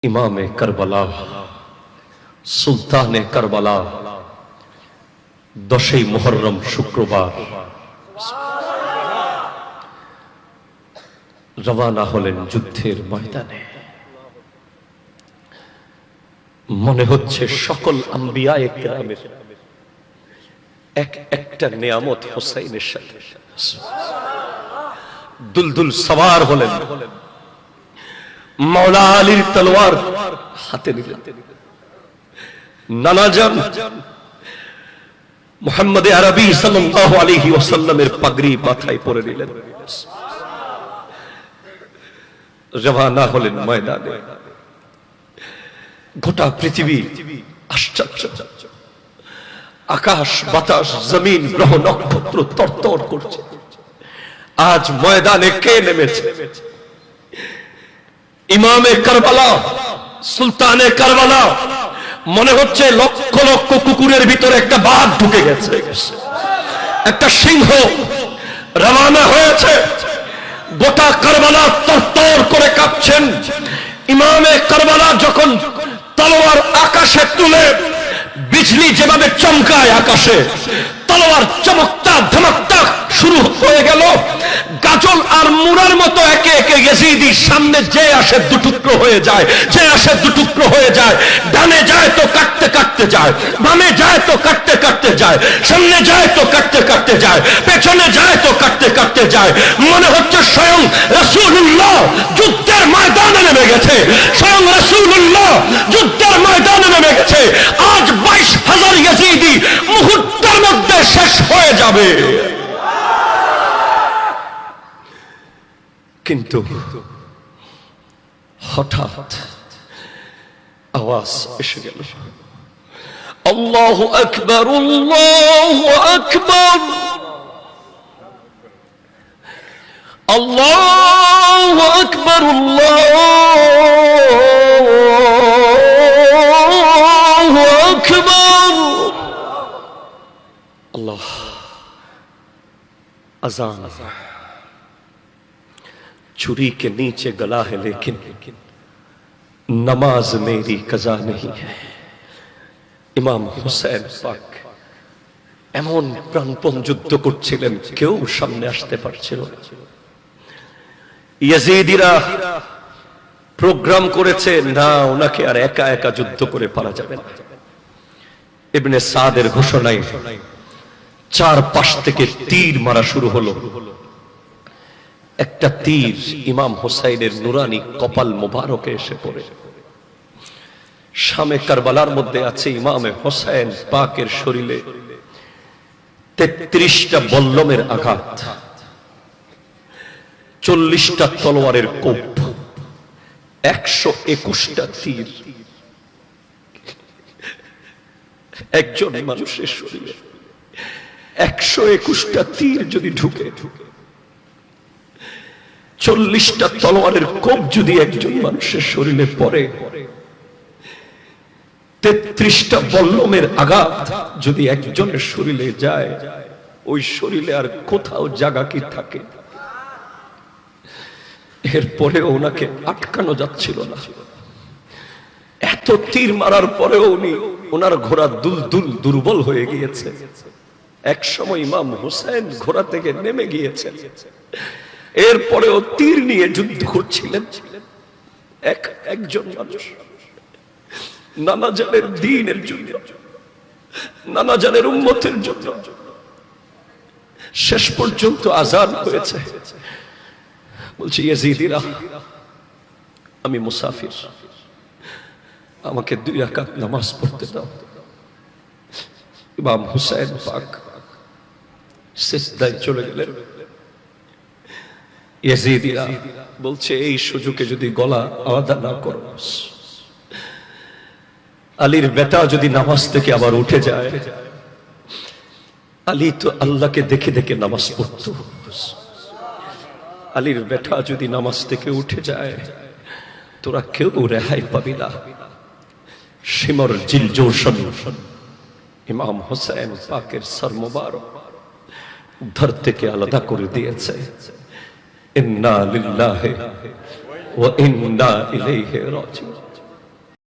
ইমামে কারবালা, সুলতানে কারবালা, 10ই মুহররম শুক্রবার রওনা হলেন যুদ্ধের ময়দানে। মনে হচ্ছে সকল আম্বিয়ায়ে কেরামের একটা নিয়ামত হোসাইনের সাথে দুলদুল সওয়ার হলেন। মাওলা আলীর তলোয়ার হাতে নিলেন। নানাজান মুহাম্মদ আরবি সাল্লাল্লাহু আলাইহি ওয়াসাল্লামের পাগড়ি মাথায় পরে নিলেন। রওনা হলেন ময়দানে। গোটা পৃথিবী আশ্চর্য, আকাশ বাতাস জমিন গ্রহ নক্ষত্র তরতর করছে। আজ ময়দানে কে নেমেছে? ইমামে কারবালা, সুলতানে কারবালা। মনে হচ্ছে লক্ষ লক্ষ কুকুরের ভিতরে একটা বাঘ ঢুকে গেছে, একটা সিংহ রওনা হয়েছে। গোটা কারবালা তরতর করে কাঁপছেন। ইমামে কারবালা যখন তলোয়ার আকাশে তুলে, বিজলি যেভাবে চমকায় আকাশে, তলোয়ার চমকতা ধমকতা শুরু হয়ে গেল। গাজল আর মুরার মতো একে একে ইয়াজিদির সামনে যে আসে দুটুকরো হয়ে যায়, যে আসে দুটুকরো হয়ে যায়। ডানে যায় তো কাটতে কাটতে যায়, বামে যায় তো কাটতে কাটতে যায়, সামনে যায় তো কাটতে কাটতে যায়, পেছনে যায় তো কাটতে কাটতে যায়। মনে হচ্ছে স্বয়ং রাসূলুল্লাহ যুদ্ধের ময়দানে নেমে গেছে, স্বয়ং রাসূলুল্লাহ যুদ্ধের ময়দানে নেমে গেছে। আজ 22,000 ইয়াজিদি মুহূর্তের মধ্যে শেষ হয়ে যাবে। কিন্তু হঠাৎ আওয়াজ এসে গেল, আল্লাহু আকবার, আল্লাহু আকবার, আল্লাহু আকবার, আল্লাহু আকবার। আল্লাহ अजान छुरी के नीचे गला है, लेकिन नमाज मेरी कजा नहीं है। ইমাম হুসাইন পাক এমন প্রাণপণ যুদ্ধ করছিলেন, কেউ সামনে আসতে পারছিল না। ইয়াজিদিরা প্রোগ্রাম করেছে, না ওনাকে আর একা একা যুদ্ধ করে পারা যাবে না। ইবনে সাদের ঘোষণায় চারপাশ থেকে তীর মারা শুরু হলো। একটা তীর ইমাম হোসাইনের নুরানি কপাল মোবারকে এসে পড়ে। শামে কারবালার মধ্যে আছে ইমামে হোসাইন পাকের শরীরে 33টা বল্লমের আঘাত, 40টা তলোয়ারের কোপ, 121টা তীর একজন মানুষের শরীরে। 121টা তীর যদি ঢুকে, 40টা তলোয়ারের কোপ যদি একজন মানুষের শরীরে পড়ে, 33টা বল্লমের আঘাত যদি একজনের শরীরে যায়, ওই শরীরে আর কোথাও জায়গা কি থাকে? এরপরে ওনাকে আটকানো যাচ্ছিল না। এত তীর মারার পরেও ওনার ঘোড়া দুর্বল হয়ে গিয়েছে। এক সময় ইমাম হুসাইন ঘোড়া থেকে নেমে গিয়েছেন, এরপরেও তীর নিয়ে যুদ্ধ করছিলেন। একজন মানুষ নানা জানের দ্বীনের জন্য, নানা জানের উম্মতের জন্য। শেষ পর্যন্ত আযান হয়েছে। বলছি, ইয়াজিদিরা, আমি মুসাফির, আমাকে 2 রাকাত নামাজ পড়তে দাও। ইমাম হুসাইন পাক সিজদায় চলে গেলেন। ইয়াজিদিরা বলছে, এই সুযোগে যদি গলা আলাদা না করো, আলীর বেটা যদি নামাজ থেকে আবার উঠে যায়। আলী তো আল্লাহকে দেখে দেখে নামাজ পড়তো। আলীর বেটা যদি নামাজ থেকে উঠে যায়, তোরা কেউ রেহাই পাবি না। শিমর জিল জোশন ইমাম হোসেন পাকের সর মুবারক ধর থেকে আলাদা করে দিয়েছে। ইন্না লিল্লাহি ওয়া ইন্না ইলাইহি রাজিউন।